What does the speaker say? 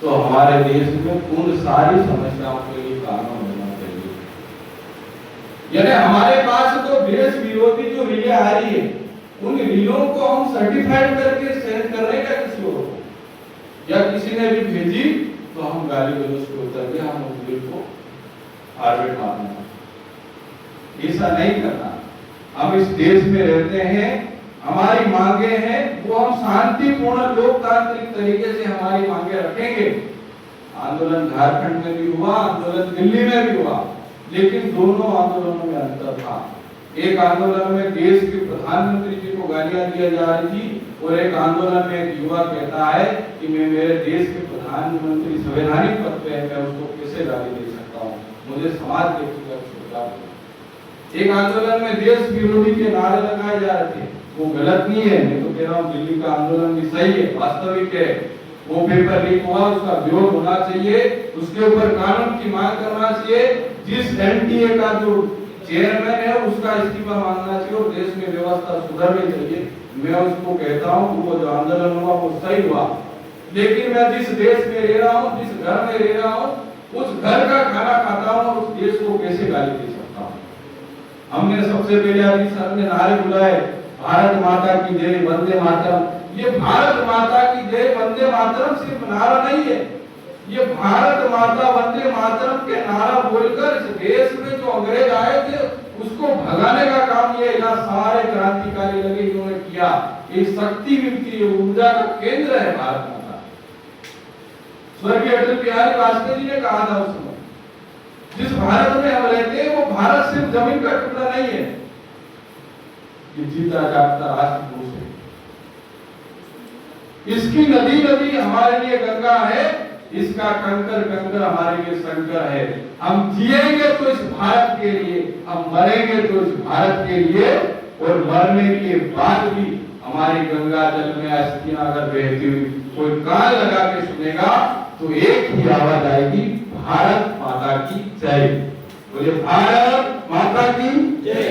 तो हमारे देश में उन सारी समस्याओं के लिए कानून होना चाहिए। यानी हमारे पास तो देश विरोधी जो रीलें आ रही है, उन रीलों को हम सर्टिफाइड करके सेंड कर रहे हैं किसी और को, या किसी ने भी भेजी तो हम गाली गलौज के उतर के हम उस बिल को फॉरवर्ड मारना। ऐसा नहीं करना। हम इस देश में रहते हैं, हमारी मांगे हैं, वो हम शांतिपूर्ण लोकतांत्रिक तरीके से हमारी मांगे रखेंगे। आंदोलन झारखंड में भी हुआ, आंदोलन दिल्ली में भी हुआ, लेकिन दोनों आंदोलनों में अंतर था। एक आंदोलन में देश के प्रधानमंत्री जी को गालियां दिया जा रही थी, और एक आंदोलन में एक युवा कहता है कि मैं मेरे देश के प्रधानमंत्री संवैधानिक पद पे है, मैं उसको कैसे गाली दे सकता हूँ, मुझे समाज व्यक्तिगत सुविधा। एक आंदोलन में देश विरोधी के नारे लगाए जा रहे थे, वो गलत नहीं है, मैं तो कह रहा हूँ दिल्ली का आंदोलन भी सही है, वास्तविक है। वो पेपर लीक हुआ, उसका विरोध होना चाहिए, उसके ऊपर कानून की मांग करना चाहिए। जिस एनटीए का जो चेयरमैन है उसका इस्तीफा मांगना चाहिए और देश में व्यवस्था सुधरनी चाहिए। मैं उसको कहता हूँ कि वो जो आंदोलन हुआ वो सही हुआ, लेकिन मैं जिस देश में रह रहा हूँ, जिस घर में रह रहा हूँ, उस घर का खाना खाता हूँ और उस देश को कैसे गाली दे सकता हूँ। हमने सबसे पहले अभी सर ने नारे बुलाए, भारत माता की जय, वंदे मातरम। ये भारत माता की जय वंदे मातरम सिर्फ नारा नहीं है, ये भारत माता वंदे मातरम के नारा बोलकर इस देश में जो अंग्रेज आए थे उसको भगाने का काम ये यहाँ सारे क्रांतिकारी लगे इन्होंने किया। ये शक्ति मिलती है, ऊर्जा का केंद्र है भारत माता। स्वर्गीय अटल बिहारी वाजपेयी जी ने कहा था उस समय, जिस भारत में हम रहते हैं वो भारत सिर्फ जमीन का टुकड़ा नहीं है, ये जीता जागता राष्ट्रपुरुष है। इसकी नदी नदी हमारे लिए गंगा है, इसका कंकर कंकर हमारे लिए शंकर है। हम जिएंगे तो इस भारत के लिए, हम मरेंगे तो इस भारत के लिए, और मरने के बाद भी हमारी गंगा जल में अस्थियां अगर बहती हुई कोई कान लगा के सुनेगा तो एक ही आवाज आएगी, भारत माता की जय। बोले भारत माता की जय।